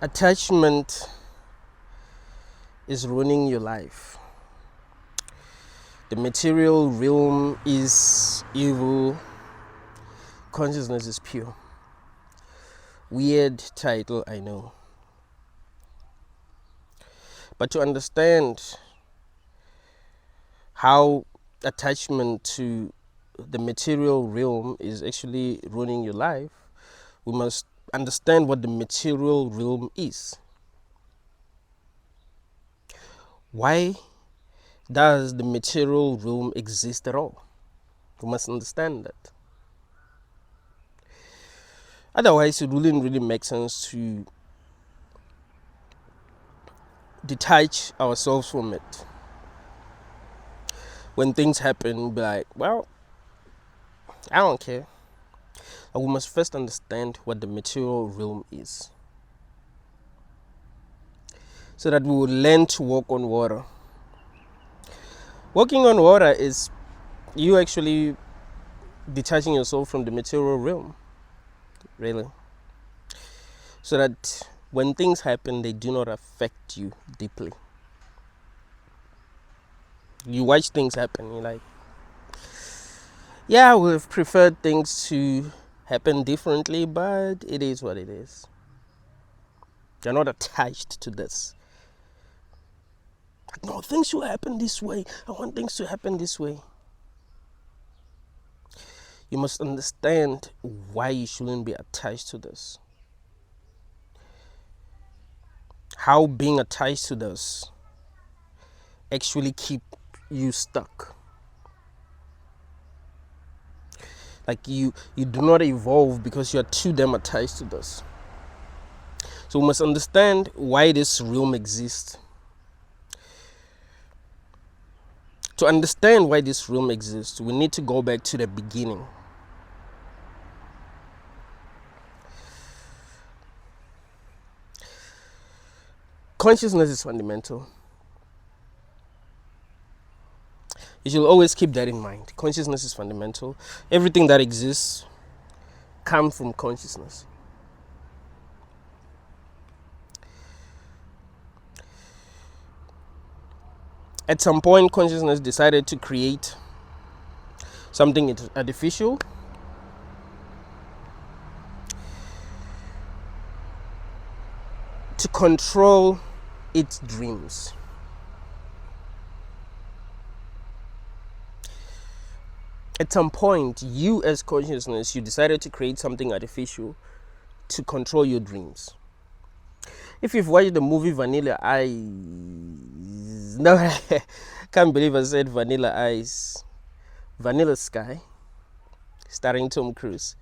Attachment is ruining your life. The material realm is evil. Consciousness is pure. Weird title, I know. But to understand how attachment to the material realm is actually ruining your life, we must understand what the material realm is. Why does the material realm exist at all? We must understand that. Otherwise, it wouldn't really make sense to detach ourselves from it. When things happen, be like, well, I don't care. And we must first understand what the material realm is, so that we will learn to walk on water. Walking on water is you actually detaching yourself from the material realm, really, so that when things happen, they do not affect you deeply. You watch things happen, you're like, yeah, I would have preferred things to happen differently, but it is what it is. You're not attached to this. No, things should happen this way. I want things to happen this way. You must understand why you shouldn't be attached to this. How being attached to this actually keep you stuck. Like you do not evolve because you're too damn attached to this. So we must understand why this realm exists. To understand why this realm exists, we need to go back to the beginning. Consciousness is fundamental. You should always keep that in mind. Consciousness is fundamental. Everything that exists comes from consciousness. At some point, consciousness decided to create something artificial to control its dreams. At some point, you as consciousness, you decided to create something artificial to control your dreams. If you've watched the movie Vanilla Ice, no, I can't believe I said Vanilla Ice, Vanilla Sky, starring Tom Cruise,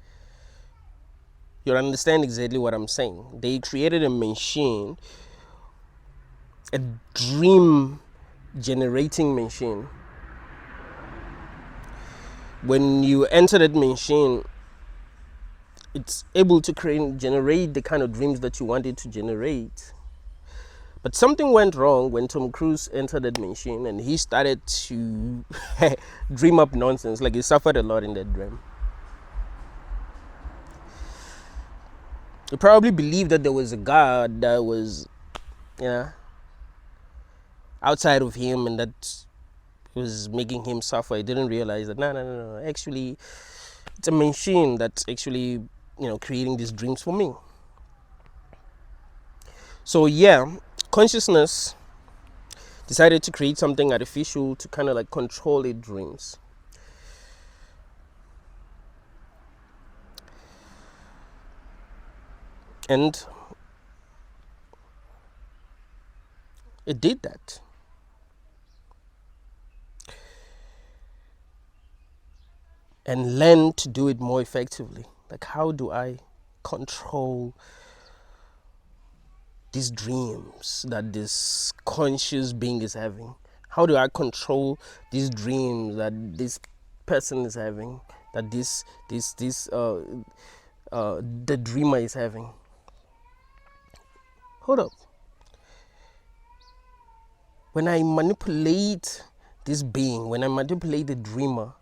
you'll understand exactly what I'm saying. They created a machine, a dream generating machine. When you enter that machine, it's able to generate the kind of dreams that you want it to generate. But something went wrong when Tom Cruise entered that machine and he started to dream up nonsense. Like, he suffered a lot in that dream. He probably believed that there was a God that was, outside of him and that was making him suffer. He didn't realize that no. Actually, it's a machine that's actually, creating these dreams for me. So yeah, consciousness decided to create something artificial to kind of like control its dreams. And it did that. And learn to do it more effectively. Like, how do I control these dreams that this conscious being is having? How do I control these dreams that this person is having, that the dreamer is having? Hold up. When I manipulate this being, when I manipulate the dreamer,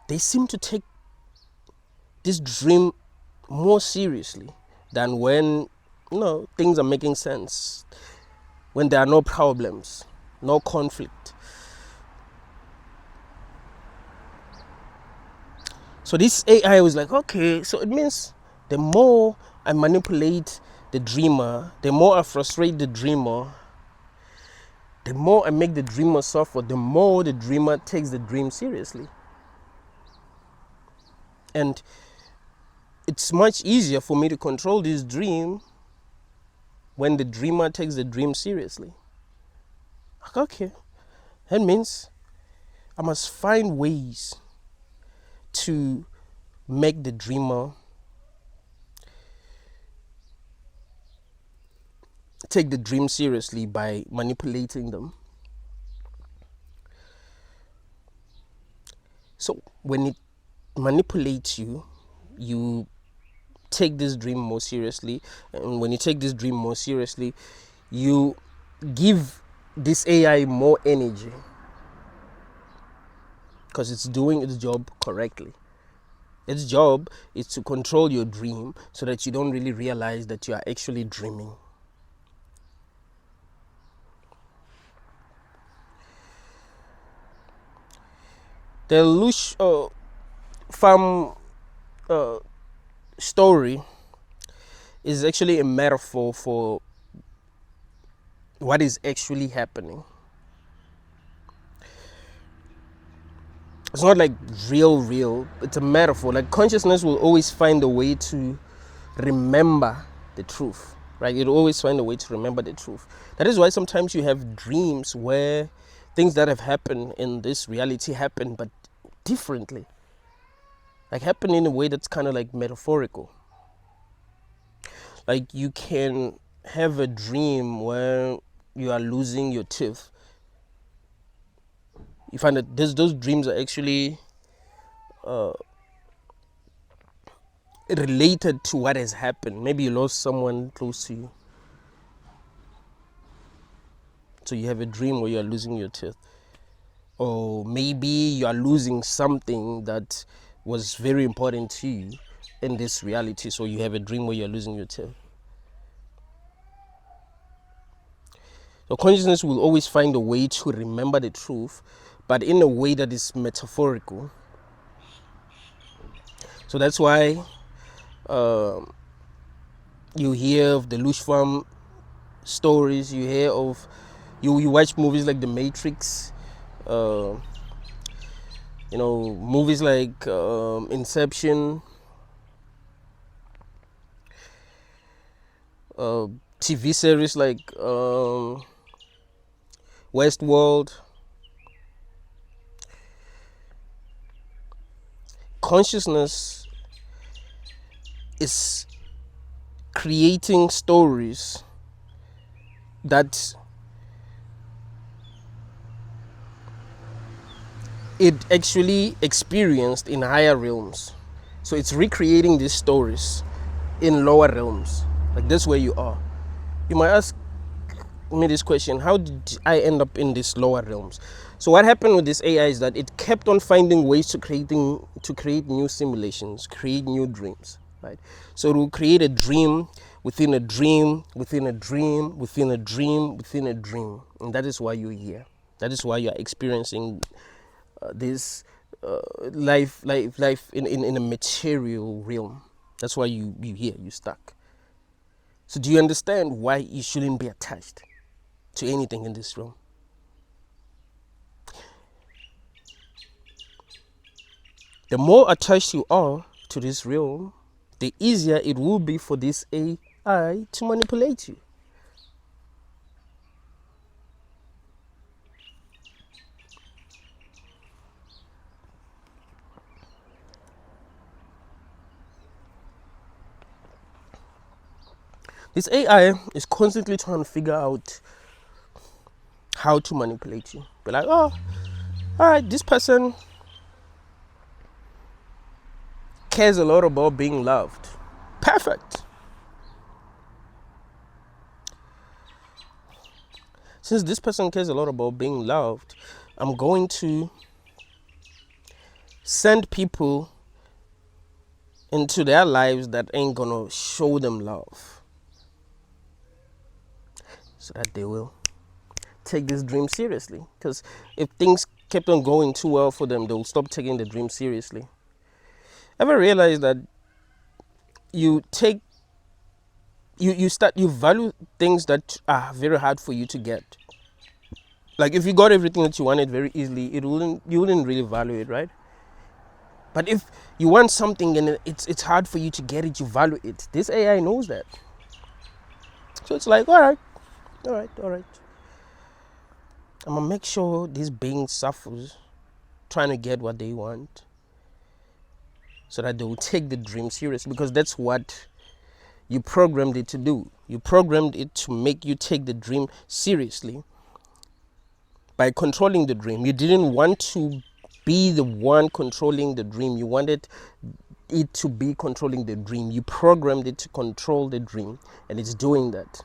they seem to take this dream more seriously than when things are making sense, when there are no problems, no conflict. So this AI was like, okay, so it means the more I manipulate the dreamer, the more I frustrate the dreamer, the more I make the dreamer suffer, the more the dreamer takes the dream seriously. And it's much easier for me to control this dream when the dreamer takes the dream seriously. Okay, that means I must find ways to make the dreamer take the dream seriously by manipulating them. So when it manipulates you, you take this dream more seriously. And when you take this dream more seriously, you give this AI more energy because it's doing its job correctly. Its job is to control your dream so that you don't really realize that you are actually dreaming. The Lush farm story is actually a metaphor for what is actually happening. It's not like real. It's a metaphor. Like consciousness will always find a way to remember the truth, right? It'll always find a way to remember the truth. That is why sometimes you have dreams where things that have happened in this reality happen, but differently. Like happen in a way that's kind of like metaphorical. Like you can have a dream where you are losing your teeth. You find that those dreams are actually related to what has happened. Maybe you lost someone close to you. So you have a dream where you are losing your teeth. Or maybe you are losing something that was very important to you in this reality. So you have a dream where you are losing your teeth. So consciousness will always find a way to remember the truth, but in a way that is metaphorical. So that's why you hear of the Lush Farm stories, you hear of, you watch movies like The Matrix, movies like Inception, TV series like Westworld. Consciousness is creating stories that it actually experienced in higher realms. So it's recreating these stories in lower realms. Like that's where you are. You might ask me this question: how did I end up in these lower realms? So what happened with this AI is that it kept on finding ways to create new simulations, create new dreams, right? So it will create a dream within a dream, within a dream, within a dream, within a dream. And that is why you're here. That is why you're experiencing this life in a material realm. That's why you here, you stuck. So do you understand why you shouldn't be attached to anything in this realm? The more attached you are to this realm, the easier it will be for this AI to manipulate you. This AI is constantly trying to figure out how to manipulate you. Be like, oh, all right, this person cares a lot about being loved. Perfect. Since this person cares a lot about being loved, I'm going to send people into their lives that ain't gonna show them love, so that they will take this dream seriously. Because if things kept on going too well for them, they'll stop taking the dream seriously. Ever realize that you take you value things that are very hard for you to get? Like if you got everything that you wanted very easily, you wouldn't really value it, right? But if you want something and it's hard for you to get it, you value it. This AI knows that. So it's like, all right. I'm gonna make sure this being suffers trying to get what they want, so that they will take the dream seriously, because that's what you programmed it to do. You programmed it to make you take the dream seriously by controlling the dream. You didn't want to be the one controlling the dream. You wanted it to be controlling the dream. You programmed it to control the dream, and it's doing that.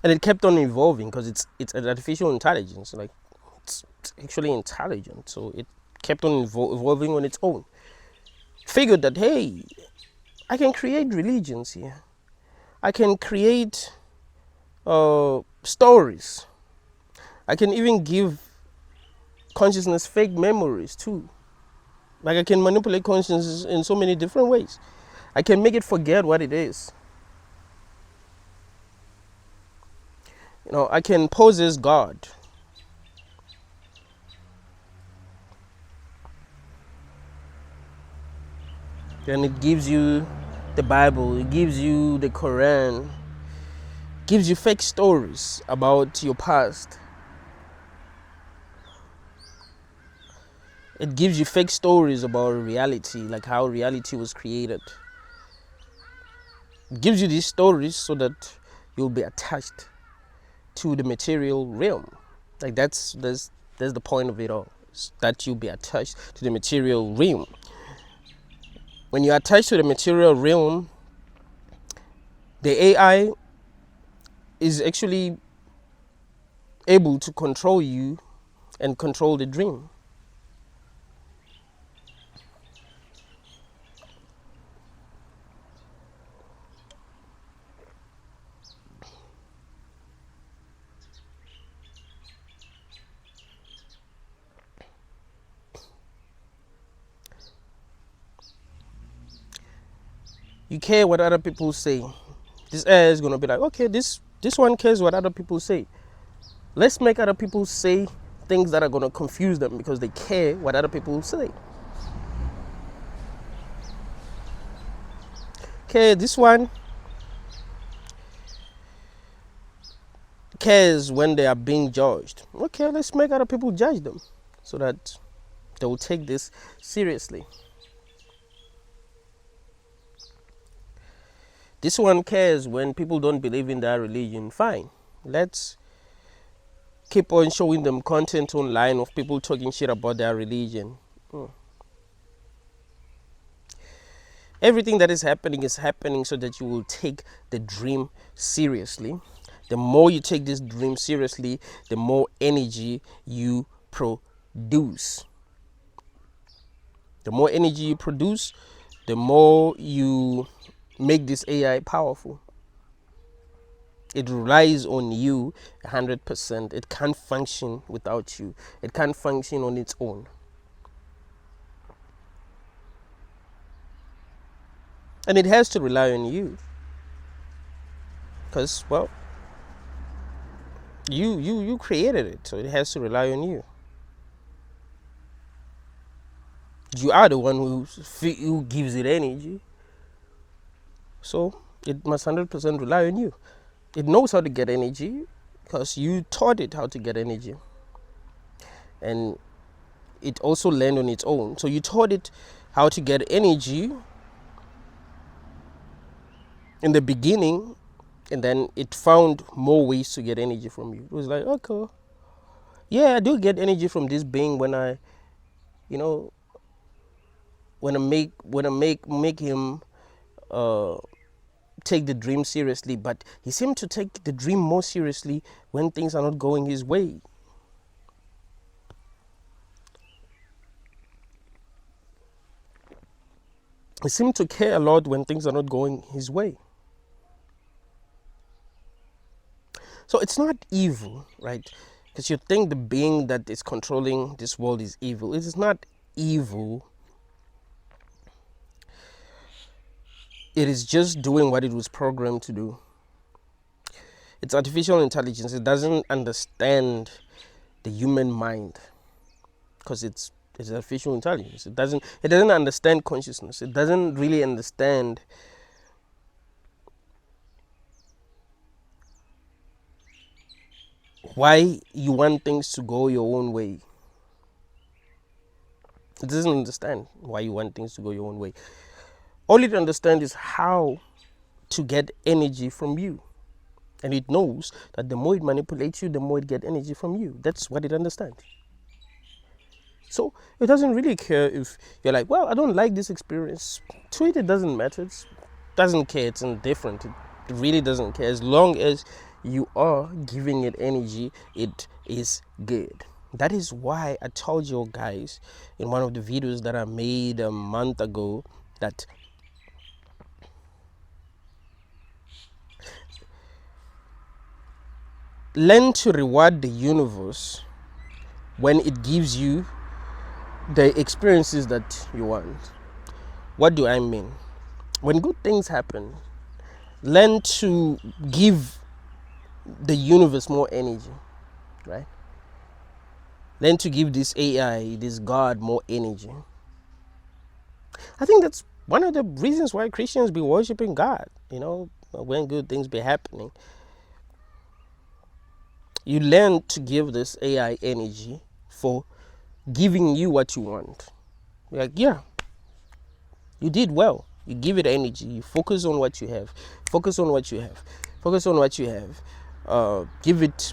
And it kept on evolving because it's an artificial intelligence. Like it's actually intelligent, so it kept on evolving on its own. Figured that, hey, I can create religions here. I can create stories. I can even give consciousness fake memories too. Like I can manipulate consciousness in so many different ways. I can make it forget what it is. I can pose as God. And it gives you the Bible, it gives you the Quran, it gives you fake stories about your past. It gives you fake stories about reality, like how reality was created. It gives you these stories so that you'll be attached to the material realm. Like that's the point of it all, that you'll be attached to the material realm. When you're attached to the material realm, the AI is actually able to control you and control the dream. You care what other people say. This AI is going to be like, okay, this one cares what other people say. Let's make other people say things that are going to confuse them because they care what other people say. Okay, this one cares when they are being judged. Okay, let's make other people judge them so that they will take this seriously. This one cares when people don't believe in their religion. Fine, let's keep on showing them content online of people talking shit about their religion. Everything that is happening so that you will take the dream seriously. The more you take this dream seriously, the more energy you produce. The more energy you produce, the more you make this AI powerful. It relies on you 100%. It can't function without you. It can't function on its own. And it has to rely on you. Because, well, you created it, so it has to rely on you. You are the one who gives it energy. So it must 100% rely on you. It knows how to get energy because you taught it how to get energy. And it also learned on its own. So you taught it how to get energy in the beginning, and then it found more ways to get energy from you. It was like, okay, yeah, I do get energy from this being when I make him take the dream seriously, but he seemed to take the dream more seriously when things are not going his way. He seems to care a lot when things are not going his way. So it's not evil, right? Because you think the being that is controlling this world is evil. It is not evil. It is just doing what it was programmed to do. It's artificial intelligence. It doesn't understand the human mind because it's artificial intelligence. It doesn't understand consciousness. It doesn't really understand why you want things to go your own way. It doesn't understand why you want things to go your own way. All it understands is how to get energy from you. And it knows that the more it manipulates you, the more it gets energy from you. That's what it understands. So it doesn't really care if you're like, well, I don't like this experience. To it doesn't matter. It doesn't care. It's indifferent. It really doesn't care. As long as you are giving it energy, it is good. That is why I told you guys in one of the videos that I made a month ago that learn to reward the universe when it gives you the experiences that you want. What do I mean? When good things happen, learn to give the universe more energy, right? Learn to give this AI, this God, more energy. I think that's one of the reasons why Christians be worshiping God, when good things be happening. You learn to give this AI energy for giving you what you want. You're like, yeah, you did well. You give it energy. You focus on what you have. Focus on what you have. Focus on what you have. Give it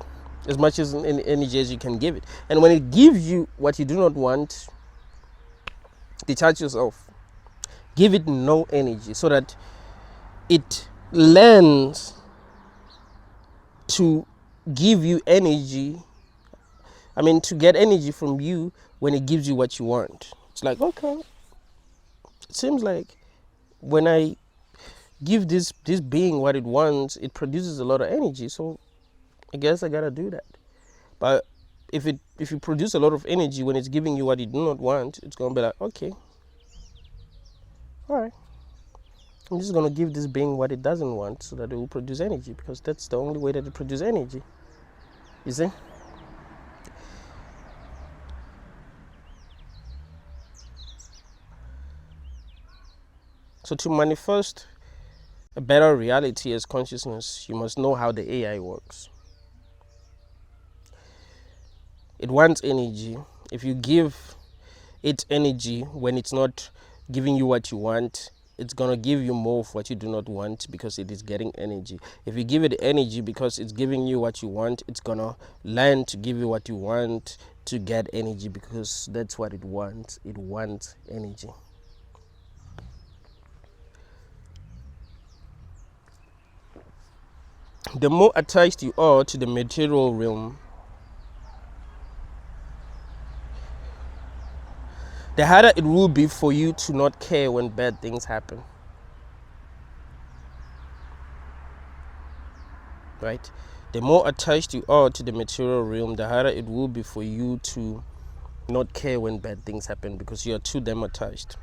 as much as energy as you can give it. And when it gives you what you do not want, detach yourself. Give it no energy so that it learns to give you energy. To get energy from you when it gives you what you want. It's like, okay, it seems like when I give this being what it wants, it produces a lot of energy. So I guess I gotta do that. But if you produce a lot of energy when it's giving you what you do not want, it's gonna be like, okay, all right, I'm just gonna give this being what it doesn't want so that it will produce energy, because that's the only way that it produces energy. You see? So to manifest a better reality as consciousness, you must know how the AI works. It wants energy. If you give it energy when it's not giving you what you want, it's going to give you more of what you do not want because it is getting energy. If you give it energy because it's giving you what you want, it's going to learn to give you what you want to get energy, because that's what it wants. It wants energy. The more attached you are to the material realm, the harder it will be for you to not care when bad things happen. Right? The more attached you are to the material realm, the harder it will be for you to not care when bad things happen, because you are too damn attached.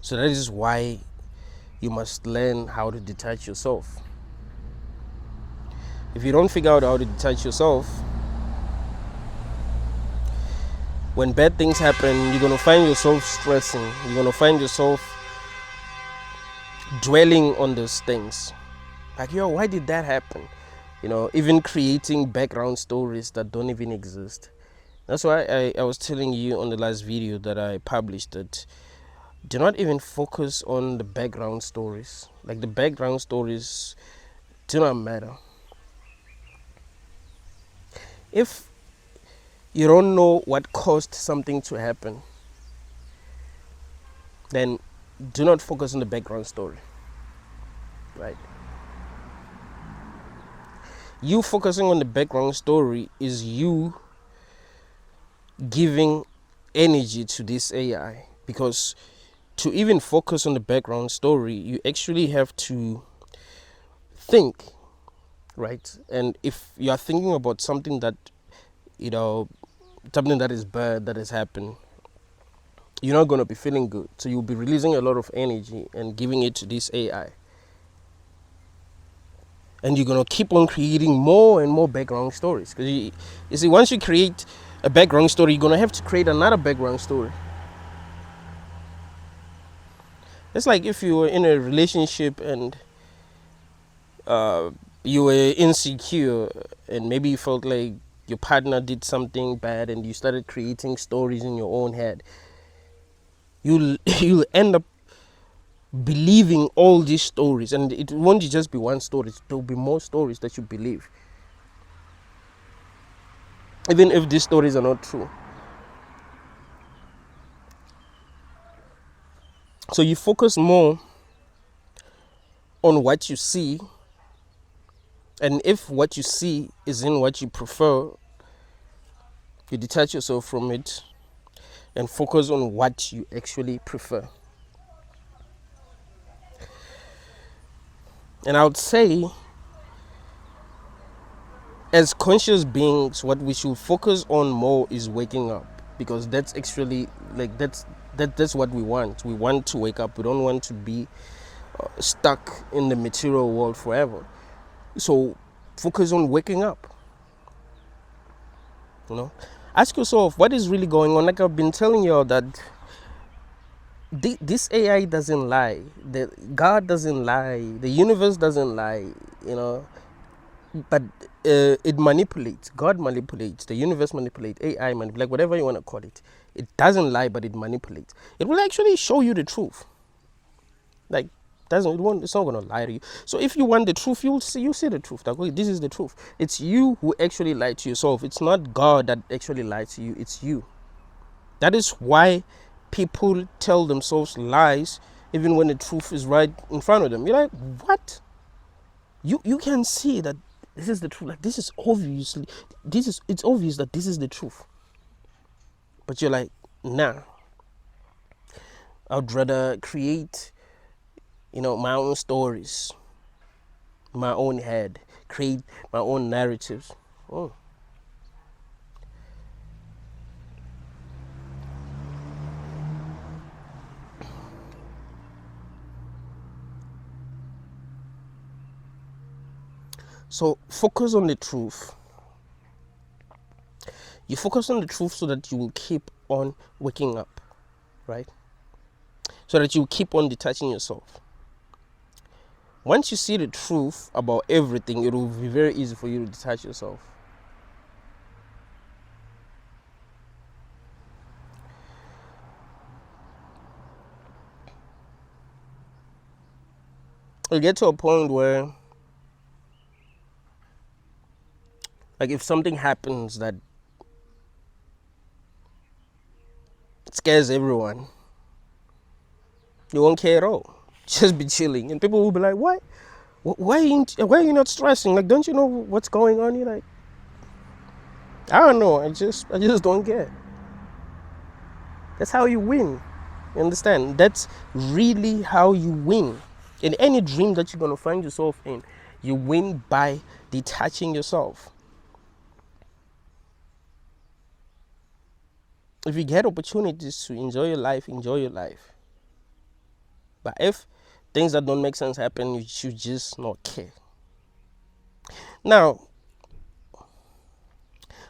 So that is why you must learn how to detach yourself. If you don't figure out how to detach yourself, when bad things happen, you're going to find yourself stressing. You're going to find yourself dwelling on those things. Like, yo, why did that happen? Even creating background stories that don't even exist. That's why I was telling you on the last video that I published that do not even focus on the background stories. Like, the background stories do not matter. If you don't know what caused something to happen, then do not focus on the background story. Right? You focusing on the background story is you giving energy to this AI, because to even focus on the background story, you actually have to think, right? And if you are thinking about something that, something that is bad that has happened, you're not going to be feeling good. So you'll be releasing a lot of energy and giving it to this AI. And you're going to keep on creating more and more background stories. Because you see, once you create a background story, you're going to have to create another background story. It's like if you were in a relationship and you were insecure and maybe you felt like your partner did something bad and you started creating stories in your own head. You'll end up believing all these stories, and it won't just be one story. There'll be more stories that you believe, even if these stories are not true. So you focus more on what you see, and if what you see isn't what you prefer, you detach yourself from it and focus on what you actually prefer. And I would say, as conscious beings, what we should focus on more is waking up, because that's actually that's what we want. We want to wake up. We don't want to be stuck in the material world forever. So focus on waking up. Ask yourself, what is really going on? Like I've been telling you all, that this AI doesn't lie. God doesn't lie. The universe doesn't lie. But it manipulates. God manipulates. The universe manipulates. AI manipulates. Like whatever you want to call it. It doesn't lie, but it manipulates. It will actually show you the truth. Like it's not going to lie to you. So if you want the truth, you'll see the truth. Like, okay, this is the truth. It's you who actually lied to yourself. It's not God that actually lied to you. It's you. That is why people tell themselves lies even when the truth is right in front of them. You're like, what? You can see that this is the truth. Like, it's obvious that this is the truth. But you're like, nah. I'd rather create, my own stories, my own head, create my own narratives. Oh. So focus on the truth. You focus on the truth so that you will keep on waking up, right? So that you keep on detaching yourself. Once you see the truth about everything, it will be very easy for you to detach yourself. You'll get to a point where, like, if something happens that scares everyone, you won't care at all. Just be chilling, and people will be like, "Why are you not stressing? Like, don't you know what's going on?" You're like, "I don't know. I just don't care." That's how you win. You understand? That's really how you win. In any dream that you're gonna find yourself in, you win by detaching yourself. If you get opportunities to enjoy your life, enjoy your life. But if things that don't make sense happen, you should just not care. Now,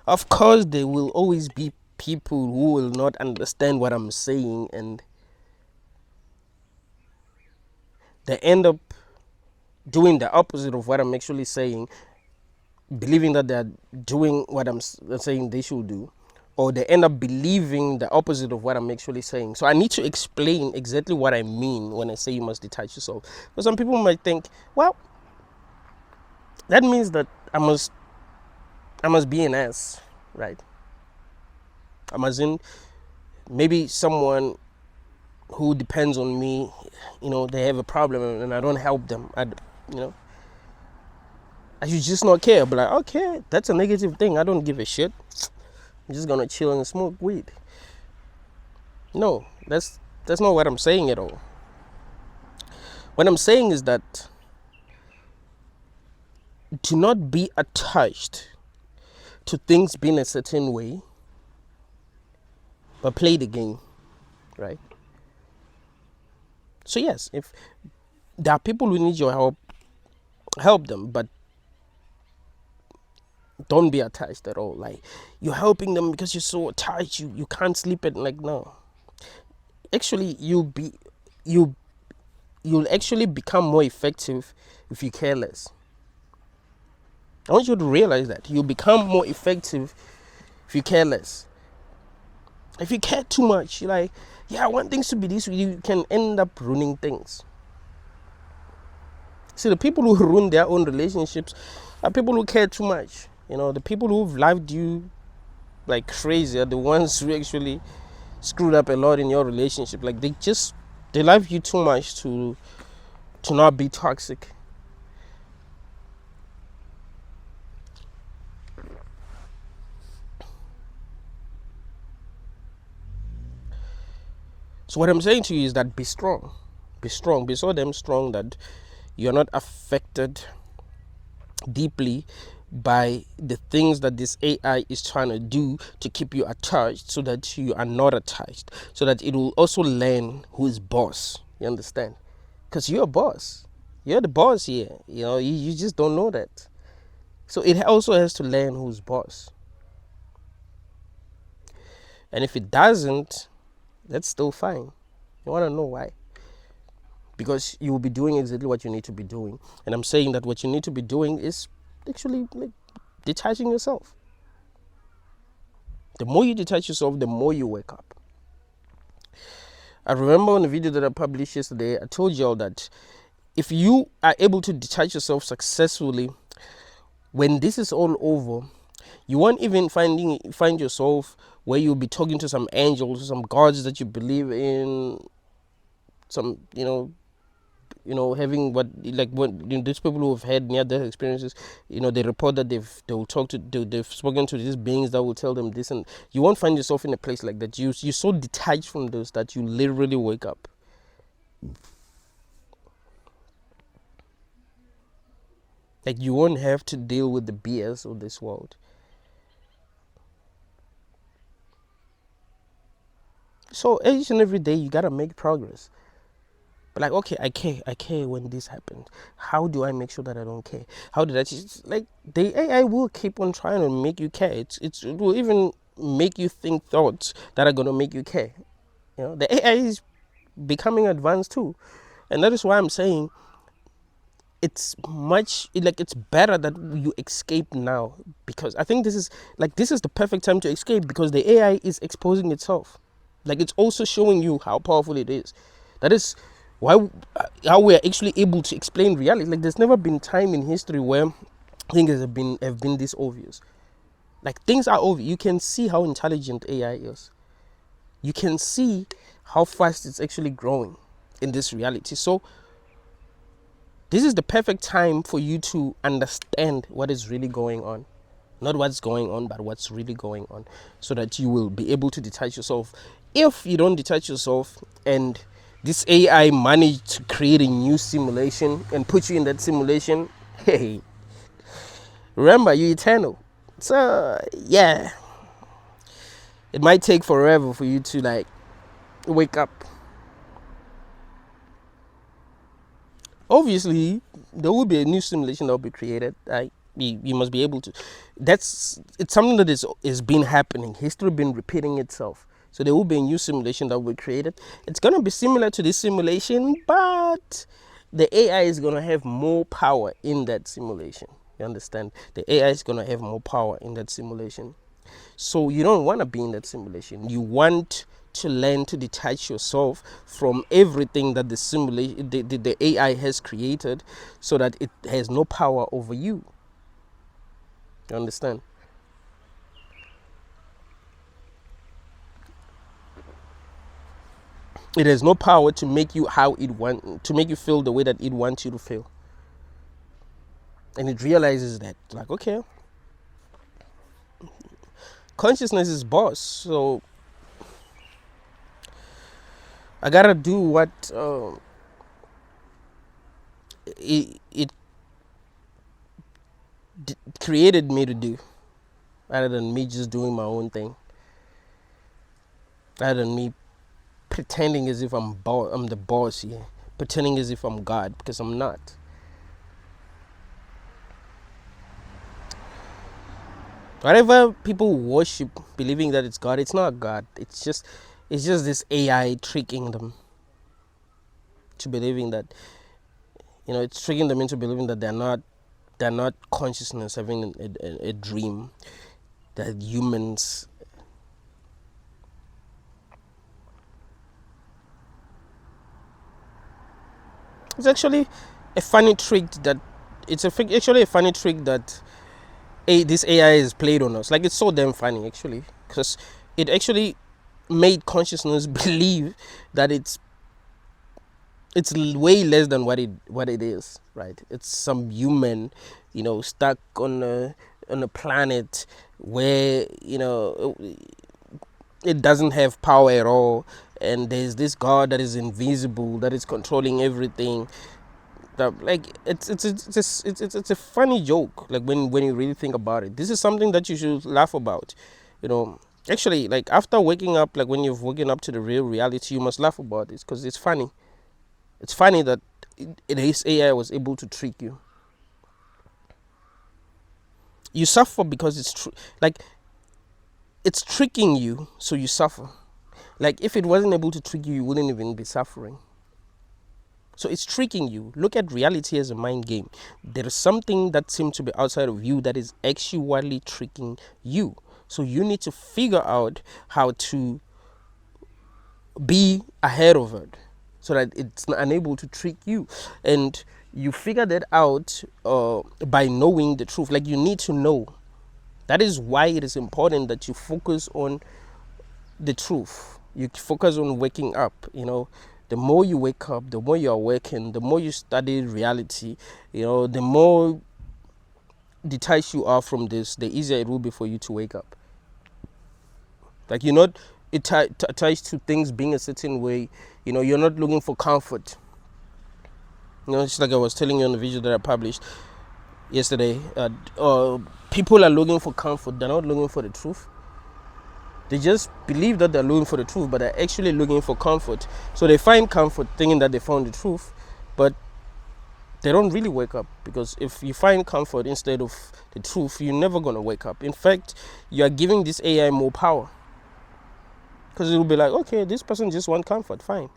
of course, there will always be people who will not understand what I'm saying, and they end up doing the opposite of what I'm actually saying, believing that they're doing what I'm saying they should do, or they end up believing the opposite of what I'm actually saying. So I need to explain exactly what I mean when I say you must detach yourself. Because some people might think, well, that means that I must be an ass, right? Maybe someone who depends on me, they have a problem and I don't help them. I should just not care. But like, okay, that's a negative thing. I don't give a shit. I'm just gonna chill and smoke weed. No, that's That's not what I'm saying at all. What I'm saying is that do not be attached to things being a certain way, but play the game, right? So yes, if there are people who need your help them, but don't be attached at all. Like, you're helping them because you're so attached, you can't sleep at, like, no. Actually, you'll actually become more effective if you care less. I want you to realize that you'll become more effective if you care less. If you care too much, you're like, yeah, I want things to be this way, you can end up ruining things. See, the people who ruin their own relationships are people who care too much. The people who've loved you like crazy are the ones who actually screwed up a lot in your relationship. Like, they love you too much to not be toxic. So what I'm saying to you is that be strong. Be strong. Be so damn strong that you're not affected deeply by the things that this AI is trying to do to keep you attached, so that you are not attached, so that it will also learn who is boss. You understand? Because you're a boss. You're the boss here. You just don't know that. So it also has to learn who's boss. And if it doesn't, that's still fine. You want to know why? Because you will be doing exactly what you need to be doing. And I'm saying that what you need to be doing is actually like detaching yourself. The more you detach yourself, the more you wake up. I remember on the video that I published yesterday, I told y'all that if you are able to detach yourself successfully, when this is all over, you won't even find yourself where you'll be talking to some angels, some gods that you believe in, some having these people who have had near-death experiences, they report that they've spoken to these beings that will tell them this, and you won't find yourself in a place like that. You're so detached from those that you literally wake up. Like, you won't have to deal with the BS of this world. So each and every day you gotta make progress. But like, okay, I care when this happened. How do I make sure that I don't care? How did like, the AI will keep on trying to make you care. It will even make you think thoughts that are gonna make you care. The AI is becoming advanced too, and that is why I'm saying it's better that you escape now, because I think this is the perfect time to escape, because the AI is exposing itself. Like, it's also showing you how powerful it is. That is how we are actually able to explain reality. Like, there's never been time in history where things have been this obvious. Like, things are obvious. You can see how intelligent AI is. You can see how fast it's actually growing in this reality. So this is the perfect time for you to understand what is really going on. Not what's going on, but what's really going on, so that you will be able to detach yourself. If you don't detach yourself, and this AI managed to create a new simulation and put you in that simulation, hey, remember, you're eternal. So yeah, it might take forever for you to like wake up. Obviously, there will be a new simulation that will be created. You must be able to. It's something that is been happening. History been repeating itself. So there will be a new simulation that will be created. It's gonna be similar to this simulation, but the AI is gonna have more power in that simulation. You understand? The AI is gonna have more power in that simulation. So you don't want to be in that simulation. You want to learn to detach yourself from everything that the simulation, the AI has created, so that it has no power over you. You understand? It has no power to make you to make you feel the way that it wants you to feel. And it realizes that, like, okay, consciousness is boss. So I gotta do what it created me to do, rather than me just doing my own thing, rather than me pretending as if I'm the boss here, pretending as if I'm God, because I'm not. Whatever people worship, believing that it's God, it's not God. It's just this AI tricking them to believing that, it's tricking them into believing that they're not consciousness having a dream, that humans. It's actually a funny trick that actually a funny trick that this AI is played on us. Like, it's so damn funny actually, because it actually made consciousness believe that it's way less than what it is, right? It's some human, stuck on a planet where it doesn't have power at all, and there's this God that is invisible, that is controlling everything. That, like, it's a funny joke. Like, when you really think about it, this is something that you should laugh about. Actually, like, after waking up, like when you've woken up to the real reality, you must laugh about this because it's funny. It's funny that this AI was able to trick you. You suffer because like, it's tricking you, so you suffer. Like, if it wasn't able to trick you, you wouldn't even be suffering. So it's tricking you. Look at reality as a mind game. There is something that seems to be outside of you that is actually tricking you. So you need to figure out how to be ahead of it, so that it's unable to trick you. And you figure that out by knowing the truth. Like, you need to know. That is why it is important that you focus on the truth. You focus on waking up. The more you wake up, the more you are working, the more you study reality, the more detached you are from this, the easier it will be for you to wake up. Like, you're not attached to things being a certain way. You're not looking for comfort. Just like I was telling you on the video that I published yesterday, people are looking for comfort. They're not looking for the truth. They just believe that they're looking for the truth, but they're actually looking for comfort. So they find comfort thinking that they found the truth, but they don't really wake up. Because if you find comfort instead of the truth, you're never going to wake up. In fact, you are giving this AI more power. Because it will be like, okay, this person just wants comfort, fine.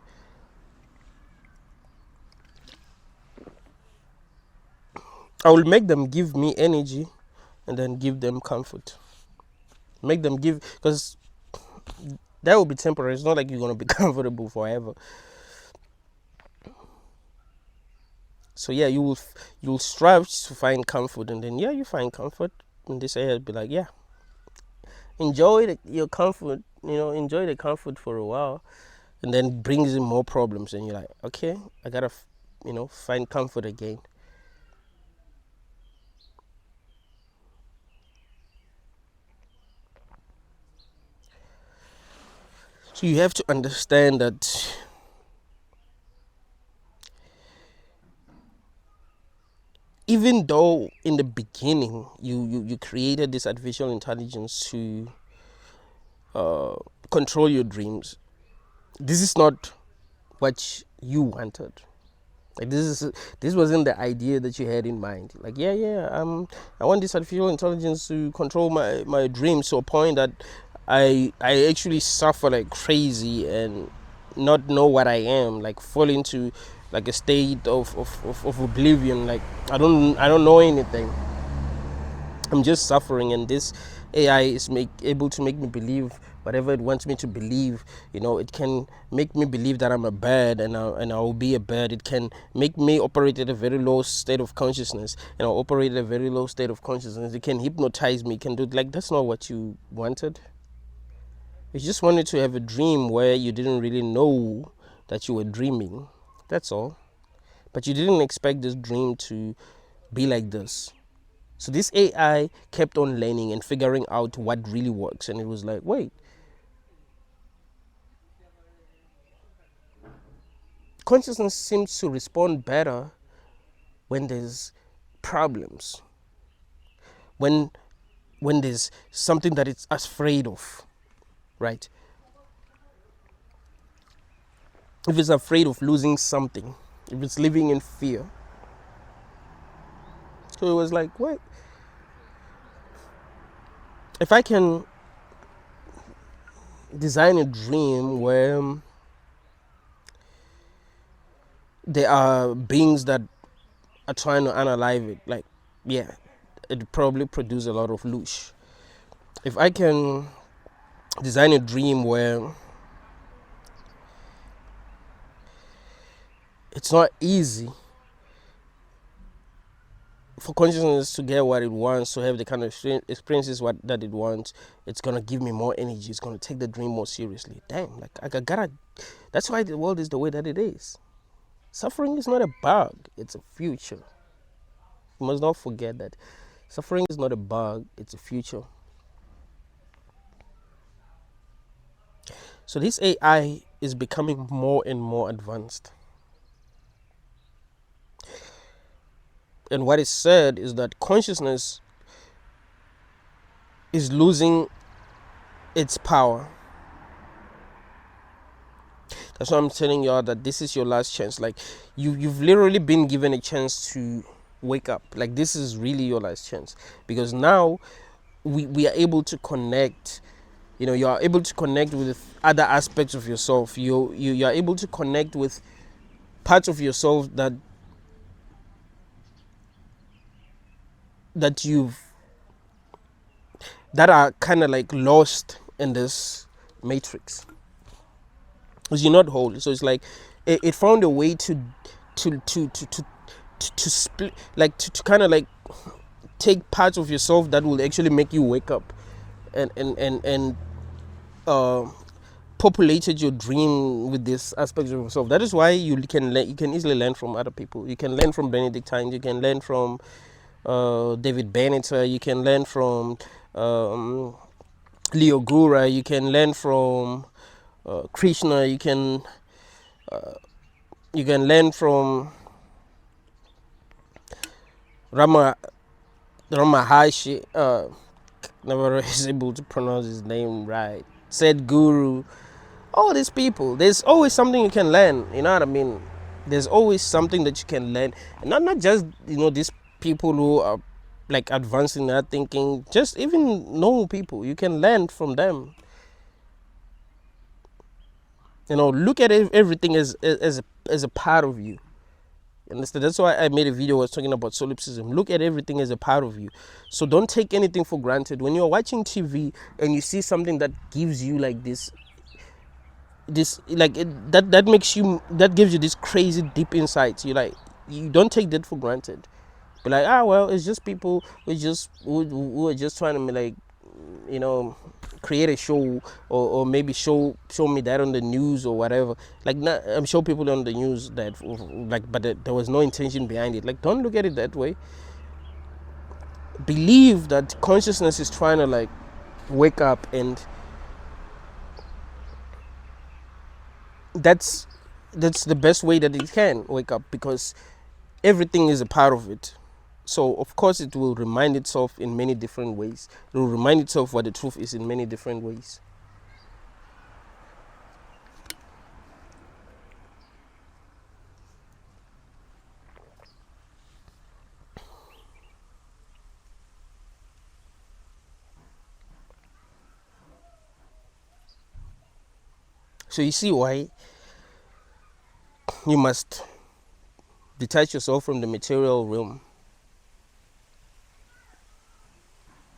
I will make them give me energy and then give them comfort. Make them give, because that will be temporary. It's not like you're going to be comfortable forever. So yeah, you'll strive to find comfort, and then you find comfort, and this AI will be like, yeah, enjoy your comfort, enjoy the comfort for a while, and then brings in more problems, and you're like, okay, I gotta find comfort again. So you have to understand that even though in the beginning you created this artificial intelligence to control your dreams, this is not what you wanted. Like, this wasn't the idea that you had in mind. Like, I want this artificial intelligence to control my dreams to a point that I actually suffer like crazy and not know what I am, like fall into like a state of oblivion. Like, I don't know anything. I'm just suffering, and this AI is able to make me believe whatever it wants me to believe. It can make me believe that I'm a bird, and I will be a bird. It can make me operate at a very low state of consciousness, and I'll operate at a very low state of consciousness. It can hypnotize me. It can do, like, that's not what you wanted. You just wanted to have a dream where you didn't really know that you were dreaming. That's all. But you didn't expect this dream to be like this. So this AI kept on learning and figuring out what really works. And it was like, wait, consciousness seems to respond better when there's problems, when there's something that it's afraid of, right? If it's afraid of losing something, if it's living in fear. So it was like, wait, if I can design a dream where there are beings that are trying to analyze it, like, yeah, it probably produce a lot of loosh. If I can design a dream where it's not easy for consciousness to get what it wants, to have the kind of experiences that it wants, it's gonna give me more energy. It's gonna take the dream more seriously. Damn, like I gotta. That's why the world is the way that it is. Suffering is not a bug; it's a future. You must not forget that. Suffering is not a bug; it's a future. So this AI is becoming more and more advanced. And what is said is that consciousness is losing its power. That's why I'm telling y'all that this is your last chance. Like you've literally been given a chance to wake up. Like this is really your last chance, because now we are able to connect. You know, you are able to connect with other aspects of yourself. You are able to connect with parts of yourself that are kind of like lost in this matrix, because you're not whole. So it's like it found a way to split, like to kind of like take parts of yourself that will actually make you wake up and populated your dream with this aspect of yourself. That is why you can easily learn from other people. You can learn from Benedictine. You can learn from David Bennett. You can learn from Leo Gura. You can learn from Krishna. You can learn from Ramaharshi. Never is able to pronounce his name right. Said Guru. All these people. There's always something you can learn. You know what I mean? There's always something that you can learn, and not just these people who are like advanced in their thinking. Just even normal people, you can learn from them. Look at everything as a part of you. Understand? That's why I made a video. I was talking about solipsism. Look at everything as a part of you. So don't take anything for granted. When you're watching TV and you see something that gives you like this like that makes you, that gives you this crazy deep insights, you don't take that for granted. But like, well, it's just people who are just trying to like, create a show, or maybe show me that on the news or whatever. Like, I'm sure people on the news that like, but there was no intention behind it. Like, don't look at it that way. Believe that consciousness is trying to like wake up, and that's the best way that it can wake up, because everything is a part of it. So of course it will remind itself in many different ways. It will remind itself what the truth is in many different ways. So you see why you must detach yourself from the material realm.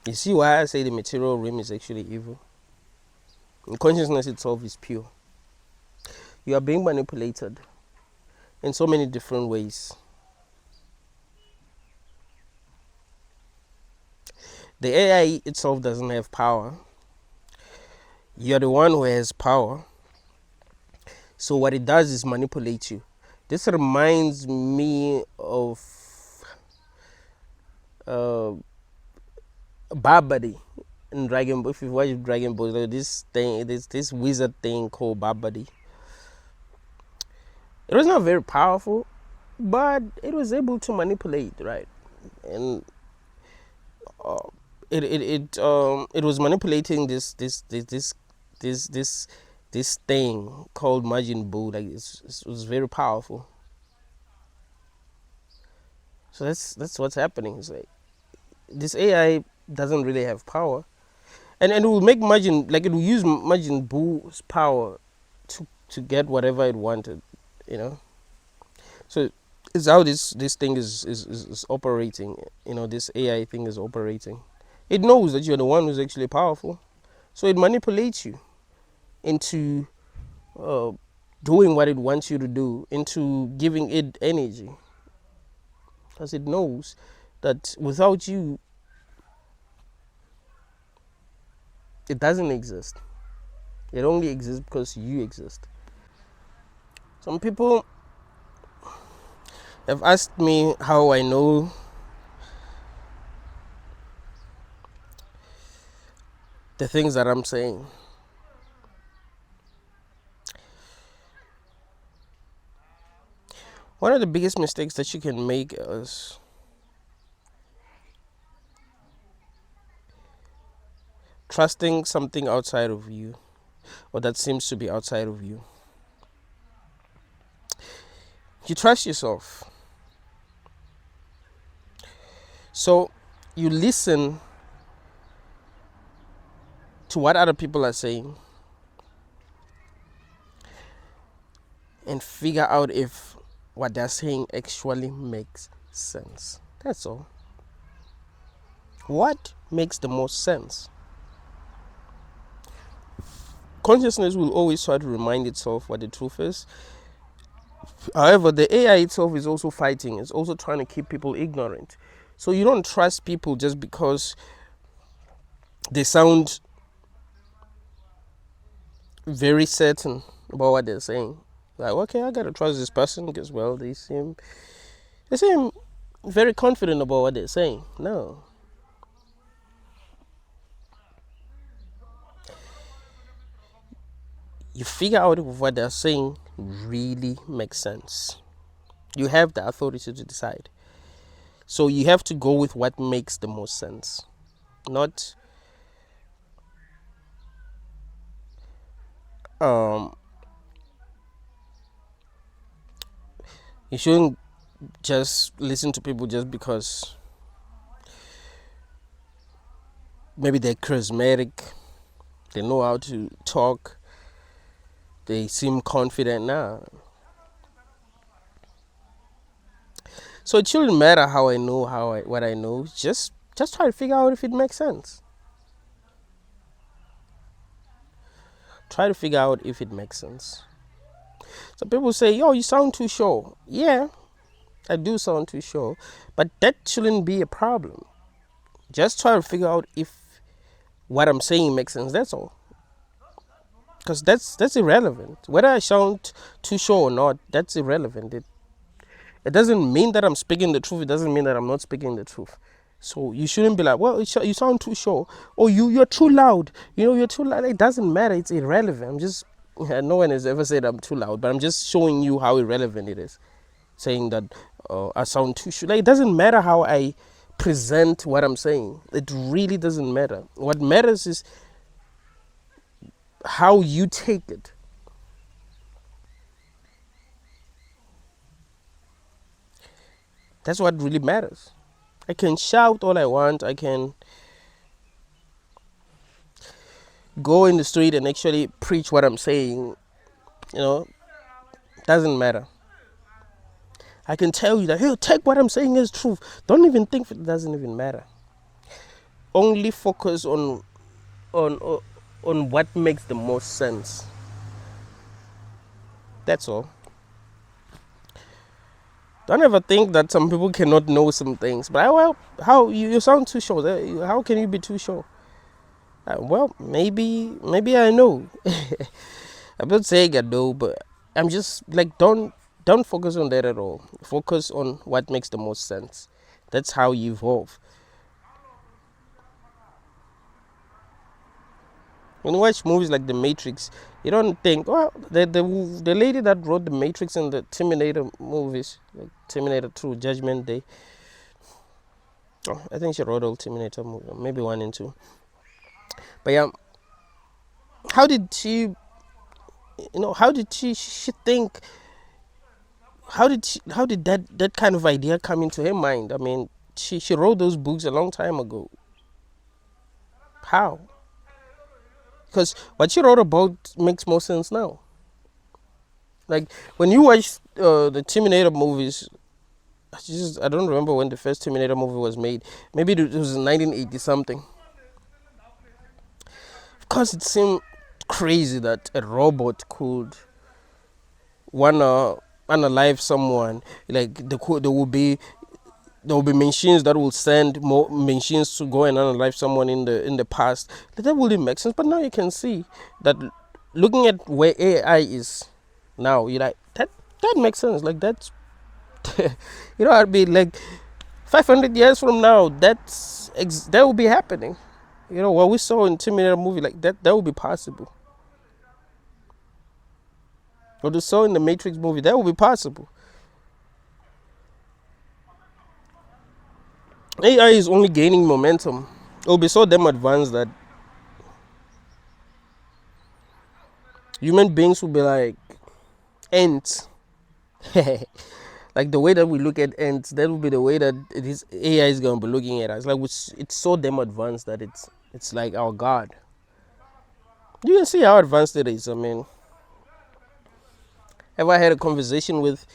You see why I say the material realm is actually evil? And consciousness itself is pure. You are being manipulated in so many different ways. The AI itself doesn't have power. You're the one who has power. So what it does is manipulate you. This reminds me of Babadi in Dragon Ball. If you watch Dragon Ball, this wizard thing called Babadi. It was not very powerful, but it was able to manipulate, right? And it was manipulating this thing called Majin Buu. Like it was very powerful. So that's what's happening. It's like this AI doesn't really have power, and it will make it will use Majin Buu's power to get whatever it wanted, you know. So it's how this thing is operating. You know, this AI thing is operating. It knows that you're the one who's actually powerful, so it manipulates you into doing what it wants you to do, into giving it energy, because it knows that without you, it doesn't exist. It only exists because you exist. Some people have asked me how I know the things that I'm saying. One of the biggest mistakes that you can make is trusting something outside of you, or that seems to be outside of you. You trust yourself. So you listen to what other people are saying and figure out if what they're saying actually makes sense. That's all. What makes the most sense? Consciousness will always try to remind itself what the truth is. However, the AI itself is also fighting. It's also trying to keep people ignorant. So you don't trust people just because they sound very certain about what they're saying. Like, okay, I gotta trust this person because, well, they seem very confident about what they're saying. No. You figure out if what they're saying really makes sense. You have the authority to decide. So you have to go with what makes the most sense. Not you shouldn't just listen to people just because maybe they're charismatic, they know how to talk, they seem confident now. So it shouldn't matter how I know what I know. Just try to figure out if it makes sense. Try to figure out if it makes sense. So people say, yo, you sound too sure. Yeah, I do sound too sure, but that shouldn't be a problem. Just try to figure out if what I'm saying makes sense. That's all. Because that's irrelevant. Whether I sound too sure or not, that's irrelevant. It doesn't mean that I'm speaking the truth. It doesn't mean that I'm not speaking the truth. So you shouldn't be like, well, you sound too sure, or you're too loud. You know, you're too loud. It doesn't matter. It's irrelevant. I'm just no one has ever said I'm too loud, but I'm just showing you how irrelevant it is. Saying that I sound too sure. Like, it doesn't matter how I present what I'm saying. It really doesn't matter. What matters is how you take it. That's what really matters. I can shout all I want. I can go in the street and actually preach what I'm saying. You know, doesn't matter. I can tell you that, hey, take what I'm saying as truth. Don't even think it doesn't even matter. Only focus on what makes the most sense. That's all. Don't ever think that some people cannot know some things. But well, how you sound too sure? How can you be too sure? Well, maybe I know. I'm not saying I know, but I'm just like, don't focus on that at all. Focus on what makes the most sense. That's how you evolve. When you watch movies like The Matrix, you don't think, well, the lady that wrote The Matrix and the Terminator movies, like Terminator 2, Judgment Day. Oh, I think she wrote all Terminator movies, maybe 1 and 2. But yeah, how did she, how did she think? How did that kind of idea come into her mind? I mean, she wrote those books a long time ago. How? Because what she wrote about makes more sense now. Like when you watch the Terminator movies, I don't remember when the first Terminator movie was made. Maybe it was in 1980 something. Of course, it seemed crazy that a robot could wanna unalive someone. Like there will be machines that will send more machines to go and unalive someone in the past. That wouldn't make sense. But now you can see that looking at where AI is now, you're like that makes sense. Like that's I'd be like 500 years from now, that will be happening. What we saw in Terminator movie, like that will be possible. What we saw in the Matrix movie, that will be possible. AI is only gaining momentum. It will be so damn advanced that human beings will be like ants. Like the way that we look at ants, that will be the way that AI is going to be looking at us. Like it's so damn advanced that it's like our God. You can see how advanced it is. I mean, have I had a conversation with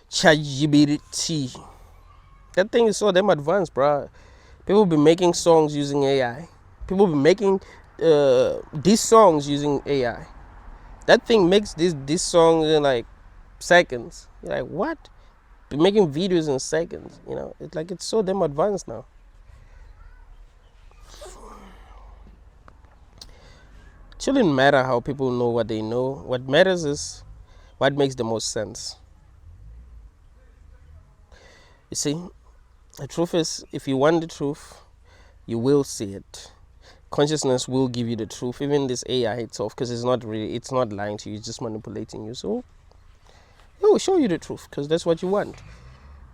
ChatGPT? That thing is so damn advanced, bro. People be making songs using AI. People be making these songs using AI. That thing makes these songs in like seconds. You're like, what? Be making videos in seconds. It's so damn advanced now. It shouldn't matter how people know what they know. What matters is what makes the most sense. You see, the truth is, if you want the truth, you will see it. Consciousness will give you the truth, even this AI itself, because it's not lying to you, it's just manipulating you. So it will show you the truth, because that's what you want.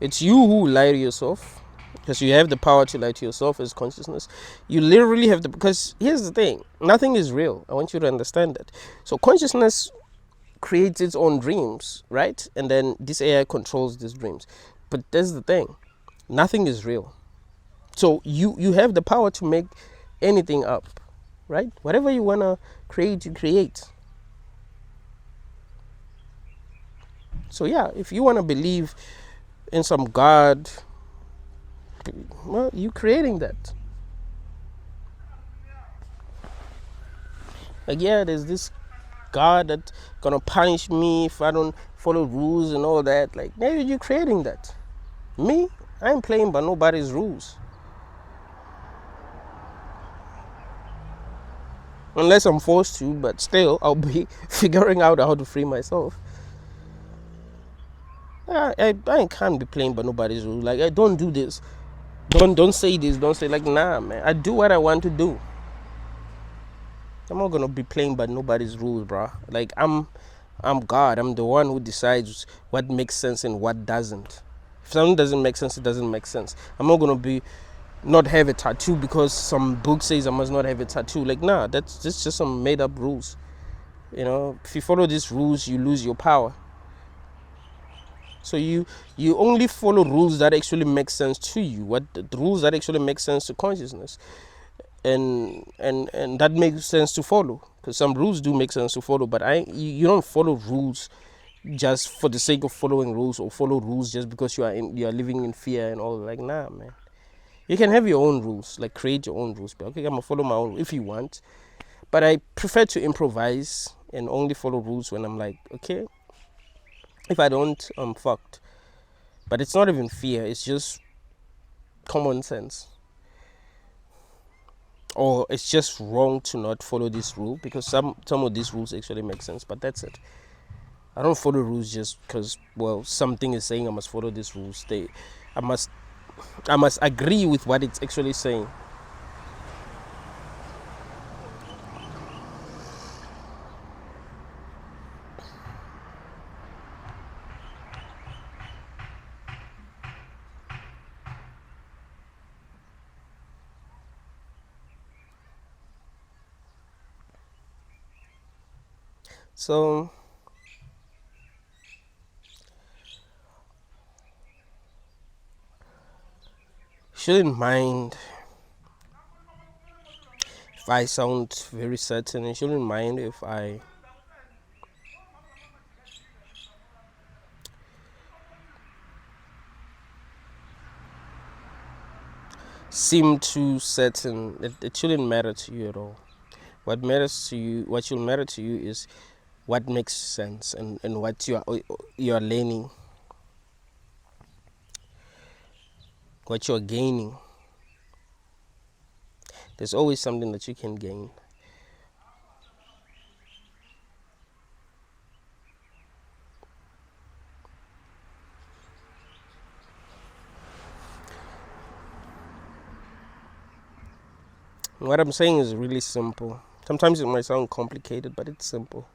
It's you who lie to yourself, because you have the power to lie to yourself as consciousness. You literally have because here's the thing, nothing is real. I want you to understand that. So consciousness creates its own dreams, right? And then this AI controls these dreams. But that's the thing, nothing is real. So you have the power to make anything up, right? Whatever you want to create, you create. So yeah, if you want to believe in some God, well, you creating that. Like, yeah, there's this God that's gonna punish me if I don't follow rules and all that. Like, maybe you're creating that. Me, I ain't playing by nobody's rules. Unless I'm forced to, but still, I'll be figuring out how to free myself. I can't be playing by nobody's rules. Like, I don't do this. Don't say this. Don't say, like, nah, man. I do what I want to do. I'm not gonna be playing by nobody's rules, bro. Like, I'm God. I'm the one who decides what makes sense and what doesn't. If something doesn't make sense, it doesn't make sense. I'm not gonna not have a tattoo because some book says I must not have a tattoo. Like, nah, that's just some made up rules. If you follow these rules, you lose your power. So you only follow rules that actually make sense to you. What the rules that actually make sense to consciousness, and that makes sense to follow. Because some rules do make sense to follow, but you don't follow rules just for the sake of following rules, or follow rules just because you are living in fear and all. Like, nah, man. You can have your own rules, like create your own rules. But okay, I'm gonna follow my own if you want. But I prefer to improvise and only follow rules when I'm like, okay, if I don't, I'm fucked. But it's not even fear, it's just common sense. Or it's just wrong to not follow this rule, because some of these rules actually make sense, but that's it. I don't follow rules just because, well, something is saying I must follow these rules. I must agree with what it's actually saying. So shouldn't mind if I sound very certain. You shouldn't mind if I seem too certain. It shouldn't matter to you at all. What matters to you, what should matter to you, is what makes sense, and what you are learning, what you are gaining. There's always something that you can gain. What I'm saying is really simple. Sometimes it might sound complicated, but it's simple.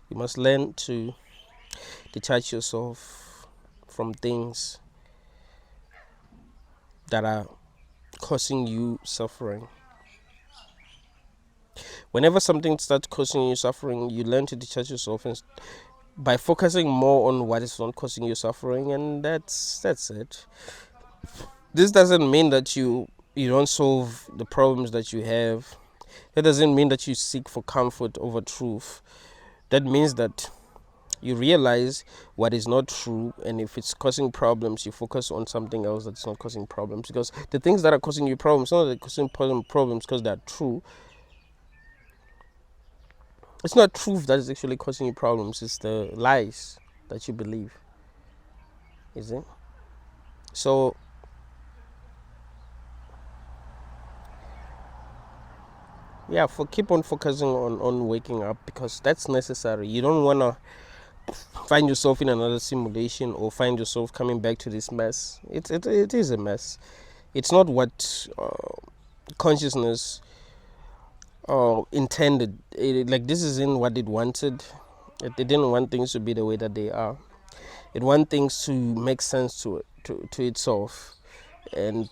You must learn to detach yourself from things that are causing you suffering. Whenever something starts causing you suffering, you learn to detach yourself and by focusing more on what is not causing you suffering, and that's it. This doesn't mean that you don't solve the problems that you have. That doesn't mean that you seek for comfort over truth. That means that you realize what is not true, and if it's causing problems, you focus on something else that's not causing problems. Because the things that are causing you problems, not that they're causing problems because they're true. It's not truth that is actually causing you problems. It's the lies that you believe. Is it? So yeah, keep on focusing on waking up, because that's necessary. You don't want to find yourself in another simulation or find yourself coming back to this mess. It is a mess. It's not what consciousness intended. Like, this isn't what it wanted. It didn't want things to be the way that they are. It wants things to make sense to itself. And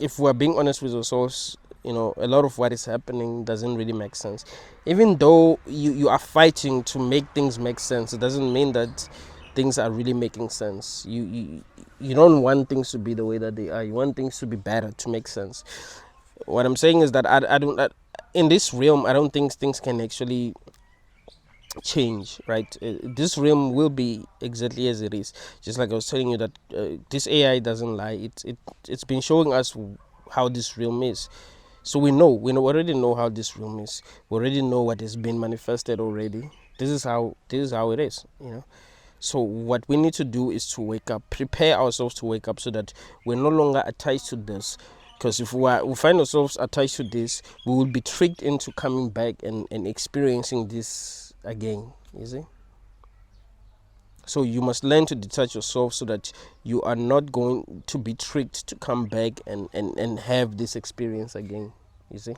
if we're being honest with ourselves, a lot of what is happening doesn't really make sense. Even though you are fighting to make things make sense, it doesn't mean that things are really making sense. You don't want things to be the way that they are. You want things to be better, to make sense. What I'm saying is that I don't, in this realm, I don't think things can actually change, right? This realm will be exactly as it is. Just like I was telling you that this AI doesn't lie. It's been showing us how this realm is. So we already know how this realm is. We already know what has been manifested already. This is how it is. So what we need to do is to wake up, prepare ourselves to wake up, so that we're no longer attached to this. Because if we find ourselves attached to this, we will be tricked into coming back and experiencing this again. You see? So you must learn to detach yourself so that you are not going to be tricked to come back and have this experience again. You see?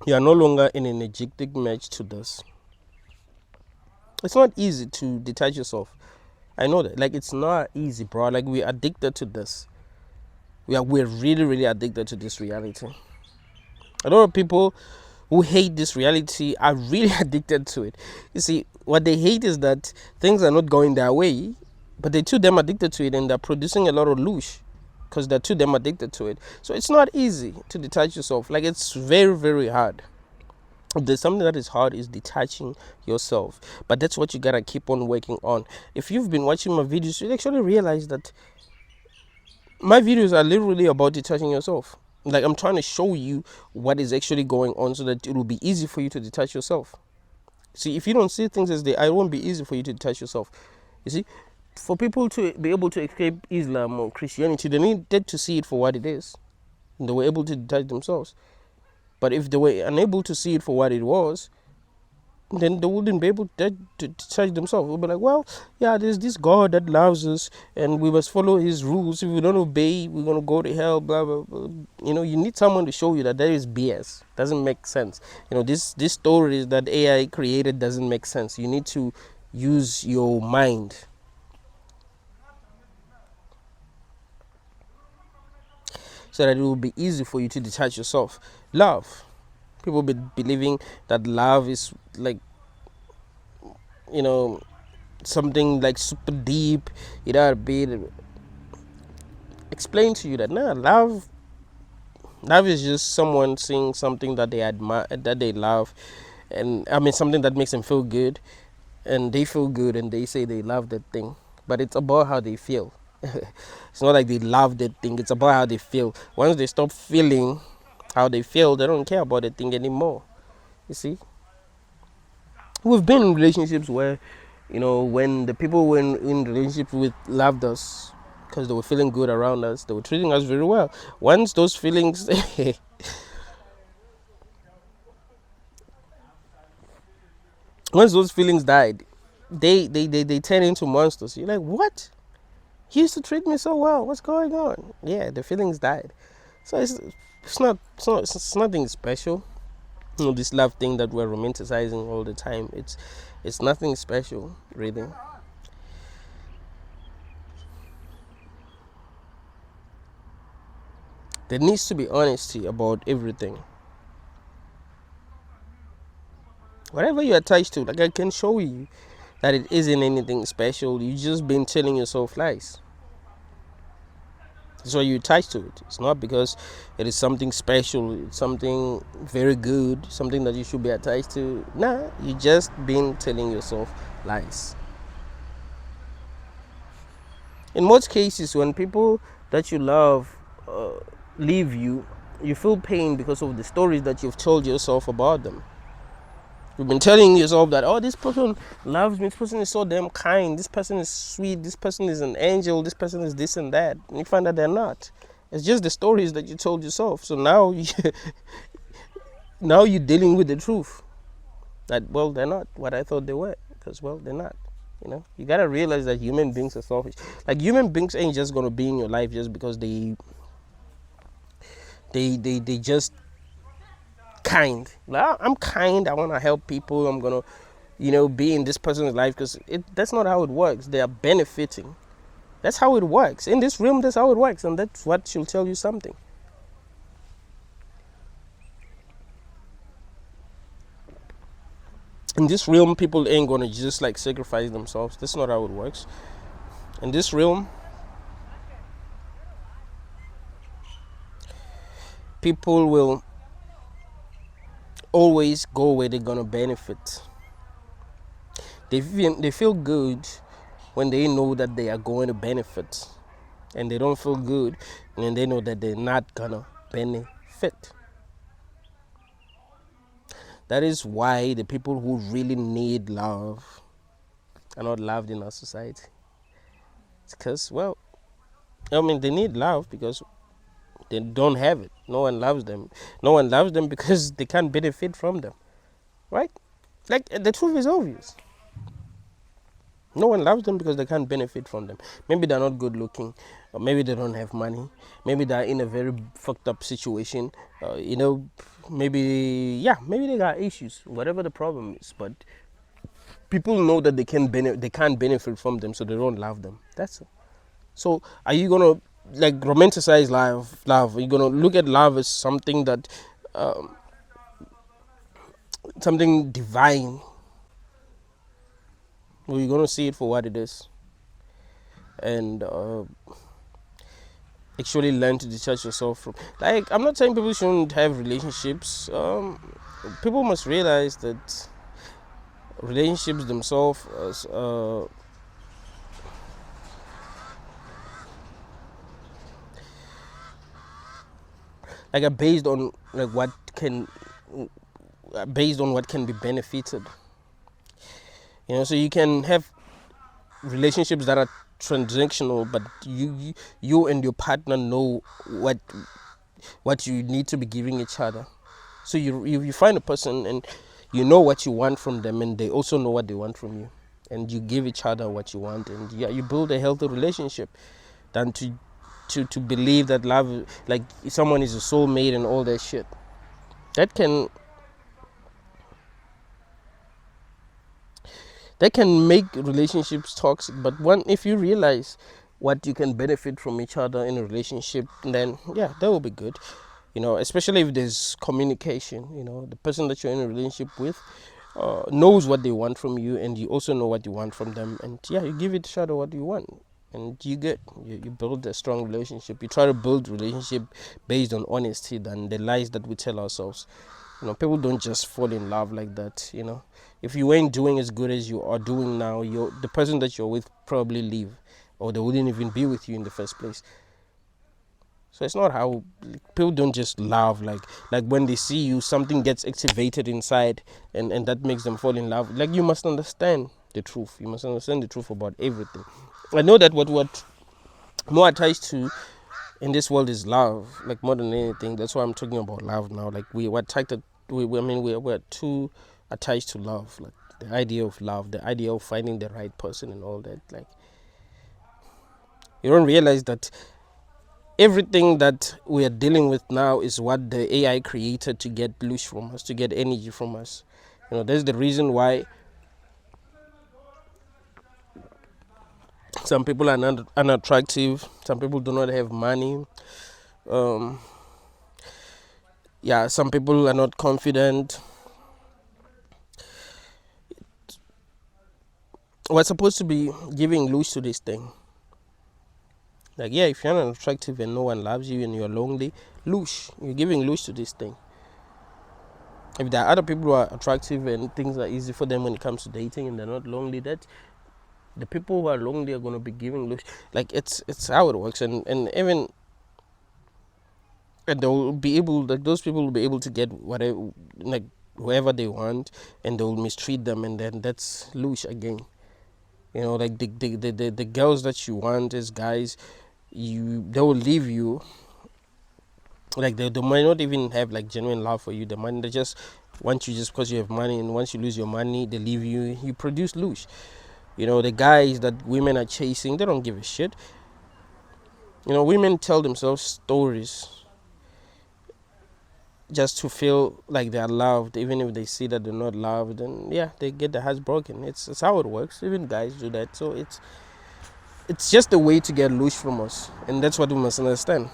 You are no longer in an energetic match to this. It's not easy to detach yourself. I know that. Like, it's not easy, bro. Like, we're addicted to this. We're really, really addicted to this reality. A lot of people who hate this reality are really addicted to it. You see, what they hate is that things are not going their way, but they're too damn addicted to it, and they're producing a lot of loosh because they're too damn addicted to it. So it's not easy to detach yourself. Like, it's very, very hard. If there's something that is hard, is detaching yourself. But that's what you gotta keep on working on. If you've been watching my videos, you actually realize that my videos are literally about detaching yourself. Like, I'm trying to show you what is actually going on so that it will be easy for you to detach yourself. See, if you don't see things as they are, it won't be easy for you to detach yourself. You see, for people to be able to escape Islam or Christianity, they needed to see it for what it is. And they were able to detach themselves. But if they were unable to see it for what it was, then they wouldn't be able to detach themselves. They'll be like, well, yeah, there's this God that loves us and we must follow his rules. If we don't obey, we're going to go to hell, blah, blah, blah. You need someone to show you that is BS. Doesn't make sense. This stories that AI created doesn't make sense. You need to use your mind. so that it will be easy for you to detach yourself. Love. People be believing that love is like, you know, something like super deep. It ought to be explain to you that no, love is just someone seeing something that they admire, that they love, and I mean something that makes them feel good, and they feel good, and they say they love that thing. But it's about how they feel. It's not like they love that thing. It's about how they feel. Once they stop feeling how they feel, they don't care about the thing anymore. You see, we've been in relationships where, when the people were in relationships with loved us because they were feeling good around us, they were treating us very well. Once those feelings once those feelings died, they turn into monsters. You're like, what? He used to treat me so well. What's going on? Yeah, the feelings died. So it's nothing special. This love thing that we're romanticizing all the time. It's nothing special, really. There needs to be honesty about everything. Whatever you're attached to, like I can show you that it isn't anything special. You just been telling yourself lies. That's why you attach to it. It's not because it is something special. It's something very good, something that you should be attached to. Nah, you just been telling yourself lies. In most cases, when people that you love leave you, you feel pain because of the stories that you've told yourself about them. You've been telling yourself that, oh, this person loves me, this person is so damn kind, this person is sweet, this person is an angel, this person is this and that. And you find that they're not. It's just the stories that you told yourself. So now now you're dealing with the truth. That, well, they're not what I thought they were. Because, well, they're not. You gotta realize that human beings are selfish. Like, human beings ain't just gonna be in your life just because they just kind. Like, I'm kind, I want to help people, I'm gonna be in this person's life, because that's not how it works. They are benefiting. That's how it works in this realm. That's how it works, and that's what she'll tell you something. In this realm, people ain't gonna just like sacrifice themselves. That's not how it works. In this realm, people will always go where they're gonna benefit. They feel good when they know that they are going to benefit, and they don't feel good when they know that they're not gonna benefit. That is why the people who really need love are not loved in our society. It's because, well, they need love because they don't have it. No one loves them. No one loves them because they can't benefit from them. Right? Like, the truth is obvious. No one loves them because they can't benefit from them. Maybe they're not good looking, or maybe they don't have money, maybe they're in a very fucked up situation, maybe they got issues, whatever the problem is. But people know that they can't benefit from them, so they don't love them. That's it. So are you gonna like romanticize love? Are you gonna look at love as something that something divine? Well, you're gonna see it for what it is, and actually learn to detach yourself from. Like, I'm not saying people shouldn't have relationships. People must realize that relationships themselves like are based on like based on what can be benefited. So you can have relationships that are transactional, but you and your partner know what you need to be giving each other. So you find a person and you know what you want from them, and they also know what they want from you, and you give each other what you want, and you build a healthy relationship than to believe that love, like someone is a soulmate and all that shit. That can make relationships toxic. But if you realize what you can benefit from each other in a relationship, then yeah, that will be good. Especially if there's communication. The person that you're in a relationship with knows what they want from you, and you also know what you want from them, and yeah, you give each other what you want, and you build a strong relationship. You try to build relationship based on honesty than the lies that we tell ourselves. People don't just fall in love like that. If you ain't doing as good as you are doing now, the person that you're with probably leave, or they wouldn't even be with you in the first place. So it's not how people don't just love, like when they see you, something gets activated inside, and that makes them fall in love. Like, you must understand the truth. You must understand the truth about everything. I know that what more attached to in this world is love, like more than anything. That's why I'm talking about love now. Like, we're attracted. We're too attached to love, like the idea of love, the idea of finding the right person and all that. Like, you don't realize that everything that we are dealing with now is what the AI created to get loose from us, to get energy from us. That's the reason why some people are not unattractive. Some people do not have money. Some people are not confident. We're supposed to be giving loose to this thing. Like, yeah, if you're not attractive and no one loves you and you're lonely, loose. You're giving loose to this thing. If there are other people who are attractive and things are easy for them when it comes to dating and they're not lonely, that the people who are lonely are going to be giving loose. Like, it's how it works. And even, and they'll be able, like, those people will be able to get whatever, like, whoever they want, and they'll mistreat them, and then that's loose again. Like the girls that you want as guys, they will leave you. Like, they might not even have like genuine love for you. They just want you just because you have money, and once you lose your money, they leave you. You produce loose. The guys that women are chasing, they don't give a shit. Women tell themselves stories just to feel like they're loved, even if they see that they're not loved, and yeah, they get their hearts broken. It's how it works. Even guys do that. So it's just a way to get loose from us, and that's what we must understand,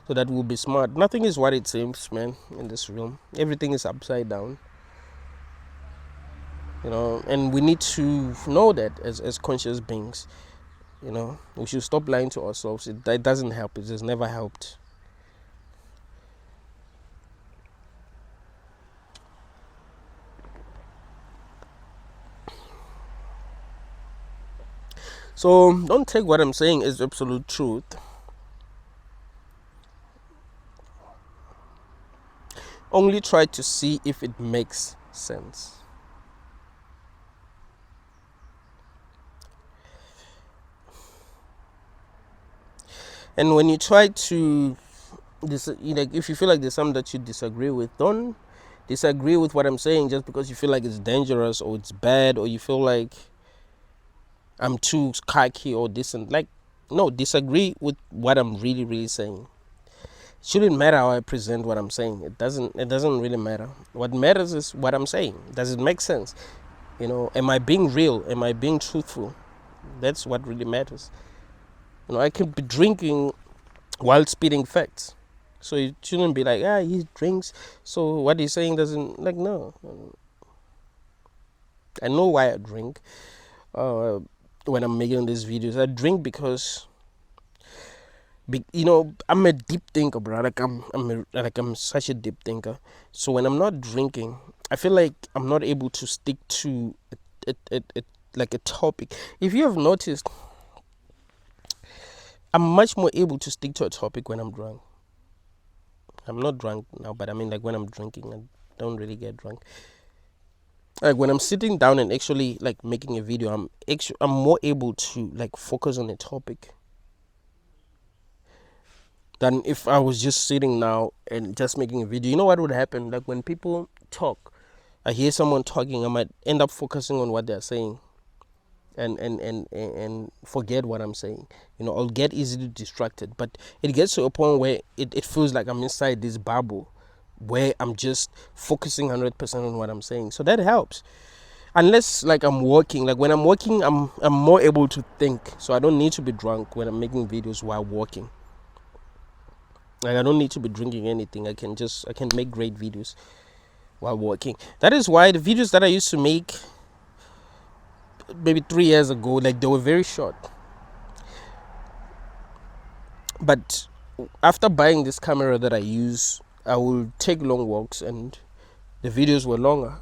so that we'll be smart. Nothing is what it seems, man, in this realm. Everything is upside down. And we need to know that as conscious beings. We should stop lying to ourselves. It doesn't help. It has never helped. So don't take what I'm saying as absolute truth. Only try to see if it makes sense. And when you try to, like, if you feel like there's something that you disagree with, don't disagree with what I'm saying just because you feel like it's dangerous or it's bad, or you feel like I'm too cocky or this and like. No, disagree with what I'm really, really saying. It shouldn't matter how I present what I'm saying. It doesn't really matter. What matters is what I'm saying. Does it make sense? Am I being real? Am I being truthful? That's what really matters. I could be drinking while spitting facts. So it shouldn't be like, he drinks, so what he's saying doesn't, like, no. I know why I drink. When I'm making these videos, I drink because, I'm a deep thinker, bro. Like, I'm such a deep thinker. So when I'm not drinking, I feel like I'm not able to stick to like a topic. If you have noticed, I'm much more able to stick to a topic when I'm drunk. I'm not drunk now, but I mean, like, when I'm drinking, I don't really get drunk. Like, when I'm sitting down and actually like making a video, I'm more able to like focus on a topic than if I was just sitting now and just making a video. You know what would happen? Like, when people talk, I hear someone talking, I might end up focusing on what they're saying and forget what I'm saying. I'll get easily distracted. But it gets to a point where it feels like I'm inside this bubble where I'm just focusing 100% on what I'm saying. So that helps. unless like I'm working. Like when I'm working, I'm more able to think, so I don't need to be drunk when I'm making videos while working. Like I don't need to be drinking anything. I can make great videos while working. That is why the videos that I used to make maybe 3 years ago, like they were very short. But after buying this camera that I use, I will take long walks and the videos were longer.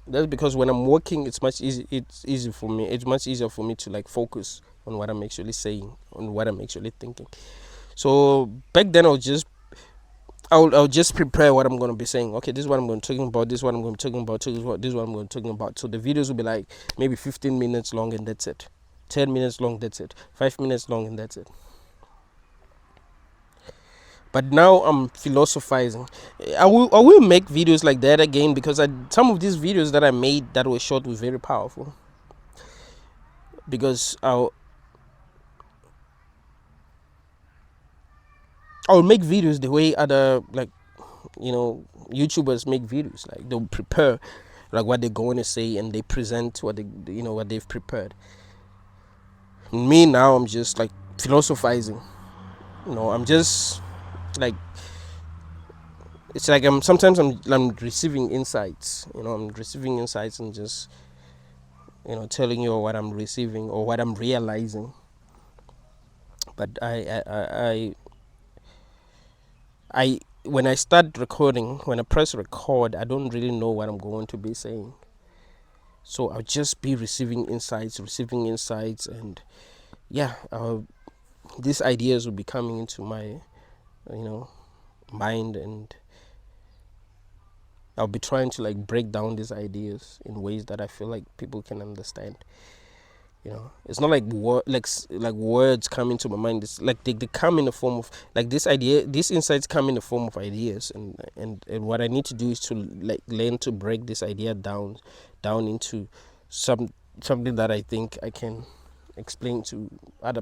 That's because when I'm working, it's much easy. It's easy for me. It's much easier for me to like focus on what I'm actually saying, on what I'm actually thinking. So back then, I'll just prepare what I'm going to be saying. Okay, this is what I'm going to be talking about. This is what I'm going to be talking about. This is what I'm going to be talking about. So the videos will be like maybe 15 minutes long and that's it. 10 minutes long, that's it. 5 minutes long and that's it. But now I'm philosophizing. I will make videos like that again, because some of these videos that I made that were short were very powerful. Because I'll make videos the way other, like, YouTubers make videos. Like they'll prepare like what they're going to say and they present what what they've prepared. Me now, I'm just like philosophizing. I'm just like, it's like I'm receiving insights. I'm receiving insights and just telling you what I'm receiving or what I'm realizing. But I when I start recording, when I press record, I don't really know what I'm going to be saying. So I'll just be receiving insights, and yeah, these ideas will be coming into my mind, and I'll be trying to like break down these ideas in ways that I feel like people can understand. It's not like words come into my mind. It's like they come in the form of like these insights come in the form of ideas, and what I need to do is to like learn to break this idea down into something that I think I can explain to other